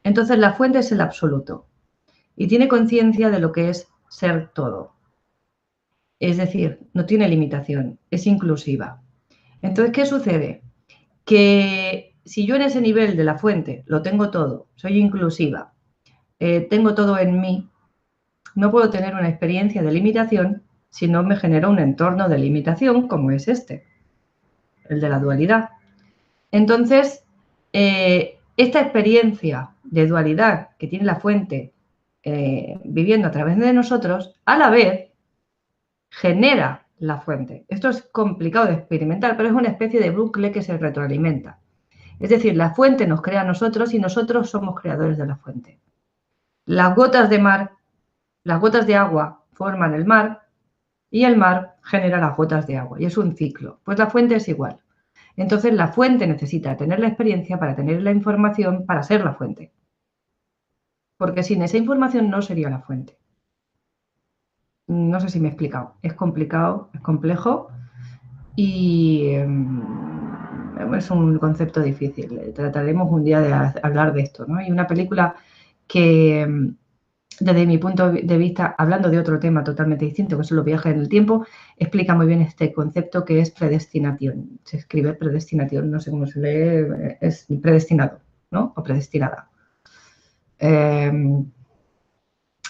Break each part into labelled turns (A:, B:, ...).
A: Entonces la fuente es el absoluto y tiene conciencia de lo que es ser todo. Es decir, no tiene limitación, es inclusiva. Entonces, ¿qué sucede? Que si yo en ese nivel de la fuente lo tengo todo, soy inclusiva, tengo todo en mí, no puedo tener una experiencia de limitación si no me genera un entorno de limitación como es este, el de la dualidad. Entonces, esta experiencia de dualidad que tiene la fuente viviendo a través de nosotros, a la vez genera la fuente. Esto es complicado de experimentar, pero es una especie de bucle que se retroalimenta. Es decir, la fuente nos crea a nosotros y nosotros somos creadores de la fuente. Las gotas de mar, las gotas de agua forman el mar y el mar genera las gotas de agua y es un ciclo. Pues la fuente es igual. Entonces la fuente necesita tener la experiencia para tener la información para ser la fuente. Porque sin esa información no sería la fuente. No sé si me he explicado. Es complicado, es complejo y es un concepto difícil. Trataremos un día de hablar de esto, ¿no? Hay una película que, desde mi punto de vista, hablando de otro tema totalmente distinto, que son los viajes en el tiempo, explica muy bien este concepto que es predestinación. Se escribe predestinación, no sé cómo se lee, es predestinado, ¿no? O predestinada.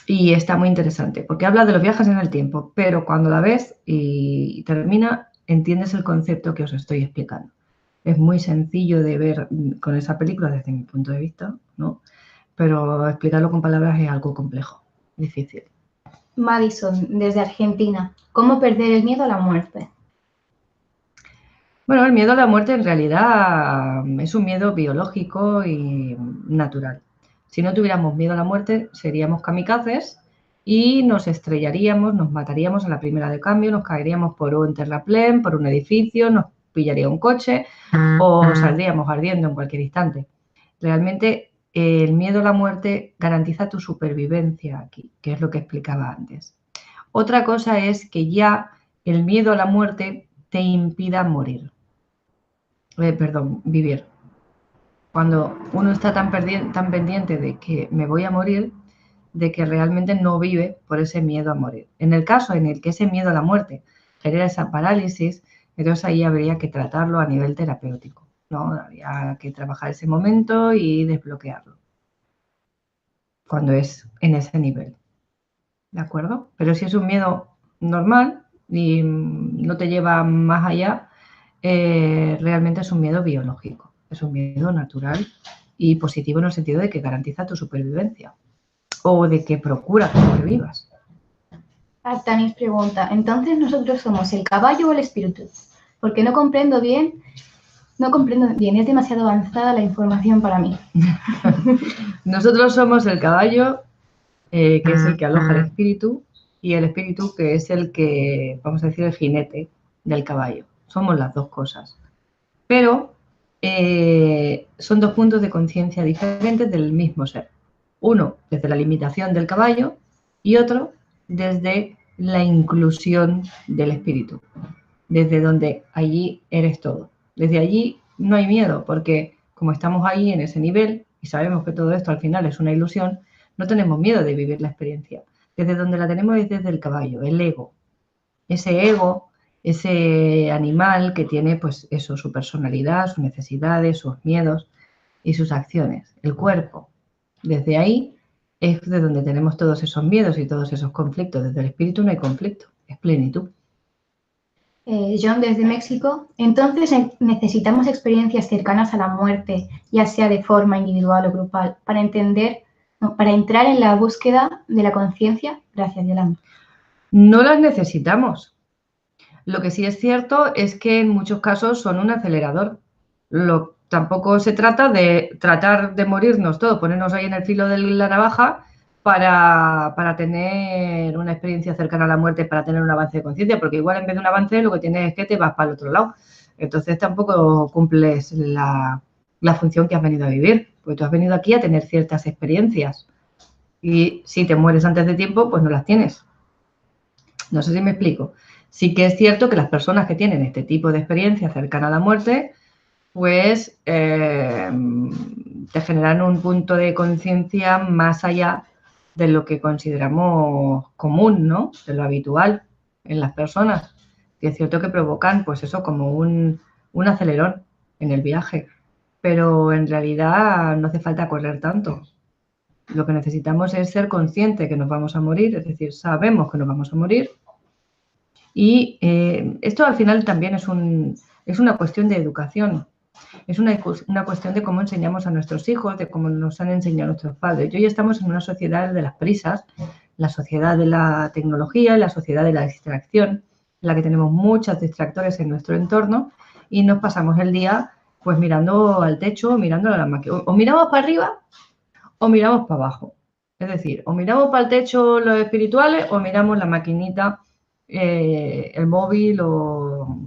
A: Y está muy interesante, porque habla de los viajes en el tiempo, pero cuando la ves y termina, entiendes el concepto que os estoy explicando. Es muy sencillo de ver con esa película desde mi punto de vista, ¿no? Pero explicarlo con palabras es algo complejo, difícil.
B: Madison, desde Argentina. ¿Cómo perder el miedo a la muerte?
A: Bueno, el miedo a la muerte en realidad es un miedo biológico y natural. Si no tuviéramos miedo a la muerte, seríamos kamikazes y nos estrellaríamos, nos mataríamos a la primera de cambio, nos caeríamos por un terraplén, por un edificio, nos pillaría un coche o saldríamos ardiendo en cualquier instante. Realmente el miedo a la muerte garantiza tu supervivencia aquí, que es lo que explicaba antes. Otra cosa es que ya el miedo a la muerte te impida morir. Vivir. Cuando uno está tan pendiente de que me voy a morir, de que realmente no vive por ese miedo a morir. En el caso en el que ese miedo a la muerte genera esa parálisis, entonces ahí habría que tratarlo a nivel terapéutico, ¿no? Habría que trabajar ese momento y desbloquearlo cuando es en ese nivel, ¿de acuerdo? Pero si es un miedo normal y no te lleva más allá, realmente es un miedo biológico, es un miedo natural y positivo en el sentido de que garantiza tu supervivencia o de que procura que sobrevivas.
B: Artanis pregunta, ¿entonces nosotros somos el caballo o el espíritu? Porque no comprendo bien, es demasiado avanzada la información para mí.
A: Nosotros somos el caballo, que es el que aloja el espíritu, y el espíritu, que es el que, vamos a decir, el jinete del caballo. Somos las dos cosas. Pero son dos puntos de conciencia diferentes del mismo ser. Uno desde la limitación del caballo y otro desde la inclusión del espíritu, desde donde allí eres todo. Desde allí no hay miedo, porque como estamos ahí en ese nivel y sabemos que todo esto al final es una ilusión, no tenemos miedo de vivir la experiencia. Desde donde la tenemos es desde el caballo, el ego. Ese ego, ese animal que tiene pues eso, su personalidad, sus necesidades, sus miedos y sus acciones, el cuerpo. Desde ahí es de donde tenemos todos esos miedos y todos esos conflictos. Desde el espíritu no hay conflicto, es plenitud.
B: John desde México. Entonces necesitamos experiencias cercanas a la muerte, ya sea de forma individual o grupal, para entrar en la búsqueda de la conciencia. Gracias, Yolanda.
A: No las necesitamos. Lo que sí es cierto es que en muchos casos son un acelerador. Tampoco se trata de tratar de morirnos todos, ponernos ahí en el filo de la navaja para tener una experiencia cercana a la muerte, para tener un avance de conciencia, porque igual en vez de un avance lo que tienes es que te vas para el otro lado. Entonces tampoco cumples la función que has venido a vivir, porque tú has venido aquí a tener ciertas experiencias y si te mueres antes de tiempo, pues no las tienes. No sé si me explico. Sí que es cierto que las personas que tienen este tipo de experiencia cercana a la muerte, pues te generan un punto de conciencia más allá de lo que consideramos común, ¿no? De lo habitual en las personas. Y es cierto que provocan, pues eso, como un acelerón en el viaje. Pero en realidad no hace falta correr tanto. Lo que necesitamos es ser conscientes que nos vamos a morir, es decir, sabemos que nos vamos a morir. Y esto al final también es una cuestión de educación. Es una cuestión de cómo enseñamos a nuestros hijos, de cómo nos han enseñado nuestros padres. Y hoy estamos en una sociedad de las prisas, la sociedad de la tecnología, la sociedad de la distracción, en la que tenemos muchos distractores en nuestro entorno y nos pasamos el día pues mirando al techo, mirando a la máquina. O miramos para arriba o miramos para abajo. Es decir, o miramos para el techo los espirituales o miramos la maquinita, el móvil o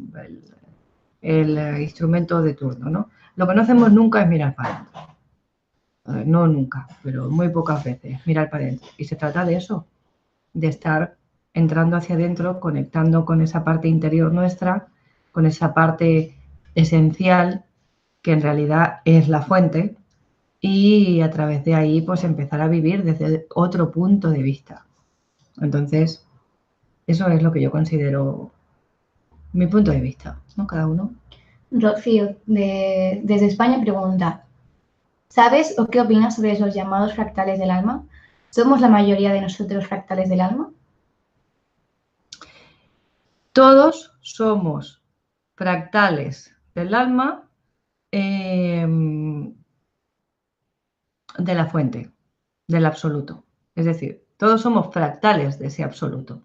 A: el instrumento de turno, ¿no? Lo que no hacemos nunca es mirar para adentro. No nunca, pero muy pocas veces mirar para adentro. Y se trata de eso, de estar entrando hacia adentro, conectando con esa parte interior nuestra, con esa parte esencial que en realidad es la fuente, y a través de ahí pues empezar a vivir desde otro punto de vista. Entonces, eso es lo que yo considero mi punto de vista, ¿no? Cada uno.
B: Rocío, desde España, pregunta, ¿sabes o qué opinas sobre los llamados fractales del alma? ¿Somos la mayoría de nosotros fractales del alma?
A: Todos somos fractales del alma de la fuente, del absoluto. Es decir, todos somos fractales de ese absoluto.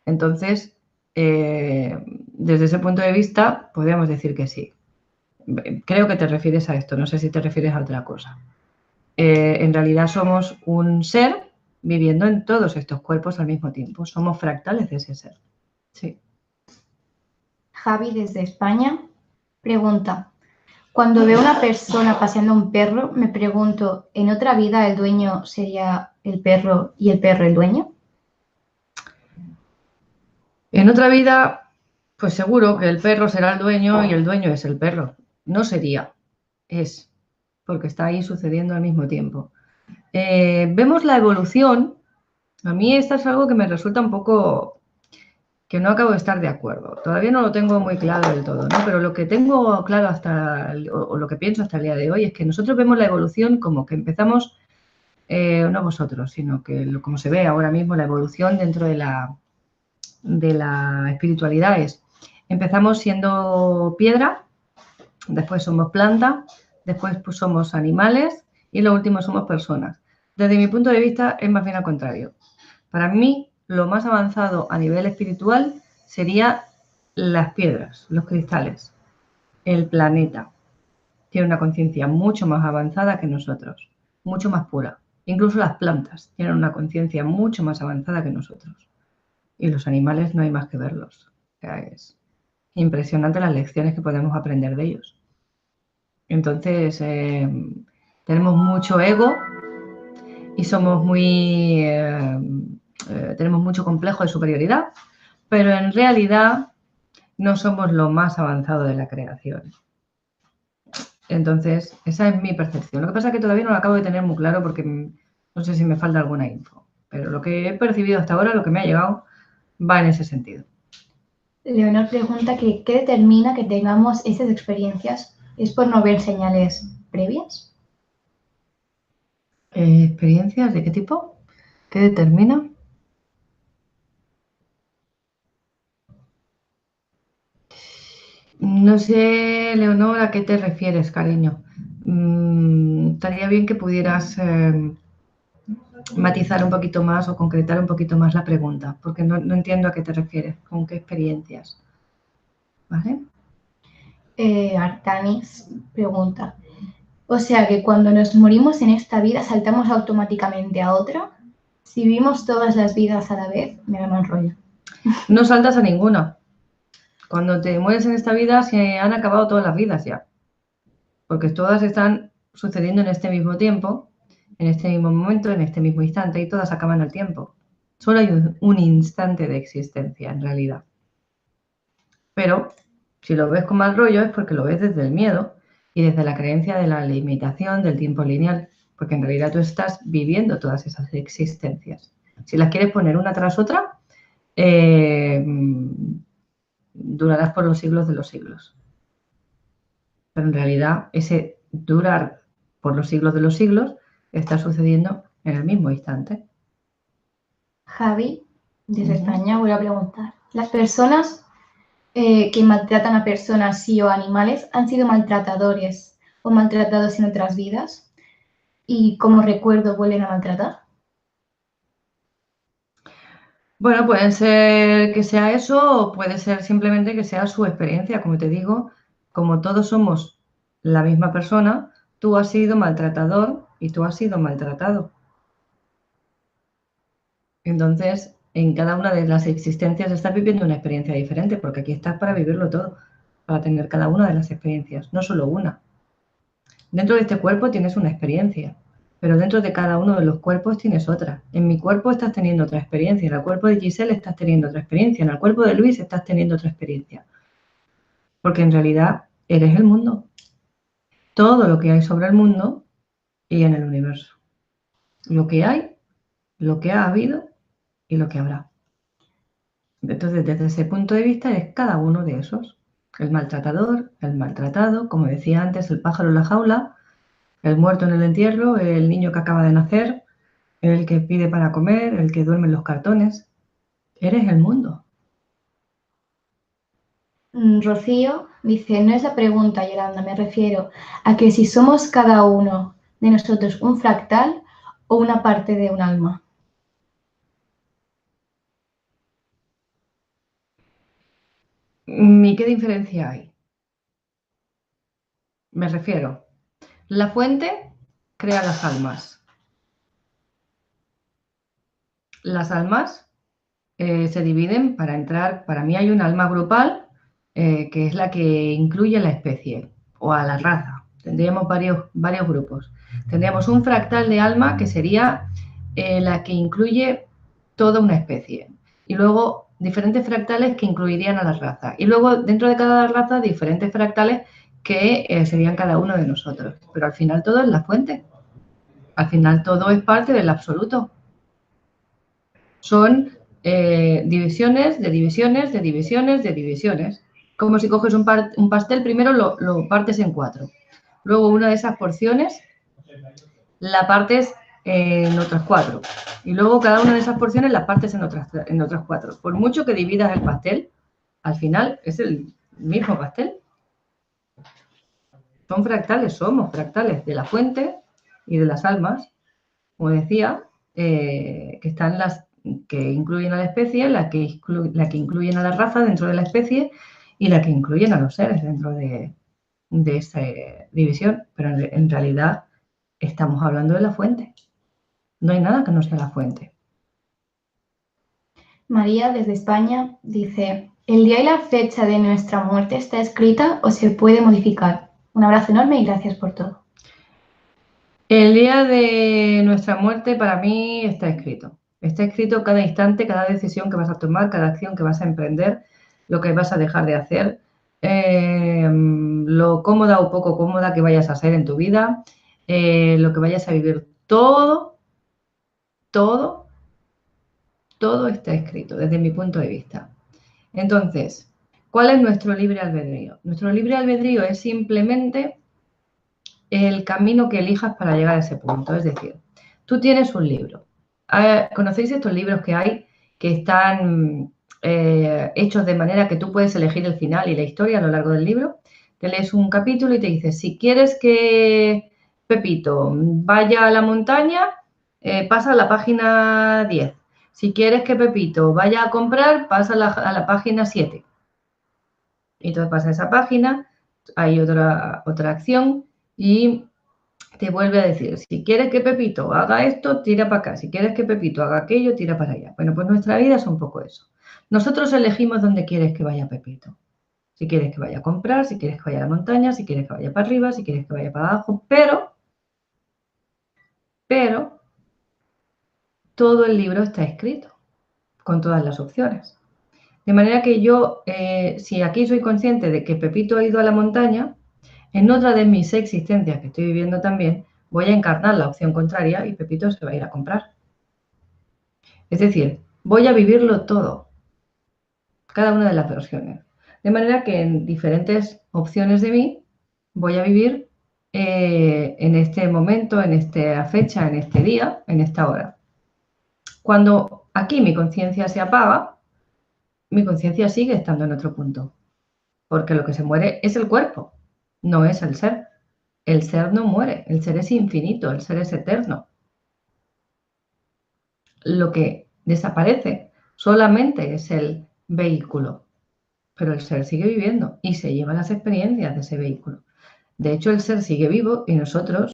A: Entonces, desde ese punto de vista, podríamos decir que sí. Creo que te refieres a esto, no sé si te refieres a otra cosa. En realidad somos un ser viviendo en todos estos cuerpos al mismo tiempo. Somos fractales de ese ser. Sí.
B: Javi, desde España, pregunta, cuando veo una persona paseando a un perro, me pregunto, ¿en otra vida el dueño sería el perro y el perro el dueño?
A: En otra vida, pues seguro que el perro será el dueño y el dueño es el perro. No sería, es, porque está ahí sucediendo al mismo tiempo. Vemos la evolución. A mí esto es algo que me resulta un poco que no acabo de estar de acuerdo. Todavía no lo tengo muy claro del todo, ¿no? Pero lo que tengo claro o lo que pienso hasta el día de hoy es que nosotros vemos la evolución como que empezamos, no vosotros, sino que como se ve ahora mismo la evolución dentro de la espiritualidad es, empezamos siendo piedra, después somos planta, después pues somos animales y lo último somos personas. Desde mi punto de vista es más bien al contrario. Para mí, lo más avanzado a nivel espiritual sería las piedras, los cristales, el planeta. Tiene una conciencia mucho más avanzada que nosotros, mucho más pura. Incluso las plantas tienen una conciencia mucho más avanzada que nosotros. Y los animales no hay más que verlos. O sea, es impresionante las lecciones que podemos aprender de ellos. Entonces, tenemos mucho ego y somos tenemos mucho complejo de superioridad, pero en realidad no somos lo más avanzado de la creación. Entonces, esa es mi percepción. Lo que pasa es que todavía no lo acabo de tener muy claro porque no sé si me falta alguna info. Pero lo que he percibido hasta ahora, lo que me ha llegado, va en ese sentido.
B: Leonor pregunta que ¿qué determina que tengamos esas experiencias? ¿Es por no ver señales previas?
A: ¿Experiencias de qué tipo? ¿Qué determina? No sé, Leonor, a qué te refieres, cariño. Estaría bien que pudieras matizar un poquito más o concretar un poquito más la pregunta, porque no entiendo a qué te refieres, con qué experiencias. ¿Vale?
B: Artanis pregunta, o sea que cuando nos morimos en esta vida saltamos automáticamente a otra. Si vivimos todas las vidas a la vez, me da mal rollo.
A: No saltas a ninguna. Cuando te mueres en esta vida se han acabado todas las vidas ya, porque todas están sucediendo en este mismo tiempo, en este mismo momento, en este mismo instante, y todas acaban al tiempo. Solo hay un instante de existencia en realidad. Pero Si lo ves con mal rollo es porque lo ves desde el miedo y desde la creencia de la limitación del tiempo lineal, porque en realidad tú estás viviendo todas esas existencias. Si las quieres poner una tras otra, durarás por los siglos de los siglos. Pero en realidad ese durar por los siglos de los siglos está sucediendo en el mismo instante.
B: Javi, desde España, voy a preguntar. ¿Las personas que maltratan a personas sí o animales han sido maltratadores o maltratados en otras vidas? ¿Y como recuerdo vuelven a maltratar?
A: Bueno, puede ser que sea eso o puede ser simplemente que sea su experiencia. Como te digo, como todos somos la misma persona, tú has sido maltratador y tú has sido maltratado. Entonces, en cada una de las existencias estás viviendo una experiencia diferente, porque aquí estás para vivirlo todo, para tener cada una de las experiencias, no solo una. Dentro de este cuerpo tienes una experiencia, pero dentro de cada uno de los cuerpos tienes otra. En mi cuerpo estás teniendo otra experiencia, en el cuerpo de Giselle estás teniendo otra experiencia, en el cuerpo de Luis estás teniendo otra experiencia. Porque en realidad eres el mundo. Todo lo que hay sobre el mundo y en el universo. Lo que hay, lo que ha habido y lo que habrá. Entonces, desde ese punto de vista, eres cada uno de esos. El maltratador, el maltratado, como decía antes, el pájaro en la jaula, el muerto en el entierro, el niño que acaba de nacer, el que pide para comer, el que duerme en los cartones. Eres el mundo.
B: Rocío dice, no es la pregunta, Yolanda, me refiero a que si somos cada uno de nosotros un fractal o una parte de un alma.
A: ¿Y qué diferencia hay? Me refiero, la fuente crea las almas. Las almas se dividen para entrar, para mí hay un alma grupal que es la que incluye la especie o a la raza. Tendríamos varios grupos. Tendríamos un fractal de alma que sería la que incluye toda una especie. Y luego diferentes fractales que incluirían a la raza. Y luego dentro de cada raza diferentes fractales que serían cada uno de nosotros. Pero al final todo es la fuente. Al final todo es parte del absoluto. Son divisiones de divisiones de divisiones de divisiones. Como si coges un pastel, primero lo partes en 4. Luego una de esas porciones la partes en otras 4. Y luego cada una de esas porciones las partes en otras 4. Por mucho que dividas el pastel, al final es el mismo pastel. Son fractales, somos fractales de la fuente y de las almas, como decía, que están las que incluyen a la especie, la que incluyen a la raza dentro de la especie y la que incluyen a los seres dentro de esa división. Pero en realidad estamos hablando de la fuente. No hay nada que no sea la fuente.
B: María, desde España, dice, ¿el día y la fecha de nuestra muerte está escrita o se puede modificar? Un abrazo enorme y gracias por todo.
A: El día de nuestra muerte para mí está escrito. Está escrito cada instante, cada decisión que vas a tomar, cada acción que vas a emprender, lo que vas a dejar de hacer, lo cómoda o poco cómoda que vayas a ser en tu vida, lo que vayas a vivir. Todo está escrito desde mi punto de vista. Entonces, ¿cuál es nuestro libre albedrío? Nuestro libre albedrío es simplemente el camino que elijas para llegar a ese punto. Es decir, tú tienes un libro. ¿Conocéis estos libros que hay que están hechos de manera que tú puedes elegir el final y la historia a lo largo del libro? Te lees un capítulo y te dice, si quieres que Pepito vaya a la montaña, pasa a la página 10. Si quieres que Pepito vaya a comprar, pasa a la página 7. Y entonces pasa a esa página, hay otra acción y te vuelve a decir, si quieres que Pepito haga esto, tira para acá. Si quieres que Pepito haga aquello, tira para allá. Bueno, pues nuestra vida es un poco eso. Nosotros elegimos dónde quieres que vaya Pepito. Si quieres que vaya a comprar, si quieres que vaya a la montaña, si quieres que vaya para arriba, si quieres que vaya para abajo, pero todo el libro está escrito con todas las opciones. De manera que yo, si aquí soy consciente de que Pepito ha ido a la montaña, en otra de mis existencias que estoy viviendo también, voy a encarnar la opción contraria y Pepito se va a ir a comprar. Es decir, voy a vivirlo todo, cada una de las versiones. De manera que en diferentes opciones de mí voy a vivir en este momento, en esta fecha, en este día, en esta hora. Cuando aquí mi conciencia se apaga, mi conciencia sigue estando en otro punto, porque lo que se muere es el cuerpo, no es el ser. El ser no muere, el ser es infinito, el ser es eterno. Lo que desaparece solamente es el vehículo, pero el ser sigue viviendo y se lleva las experiencias de ese vehículo. De hecho, el ser sigue vivo y nosotros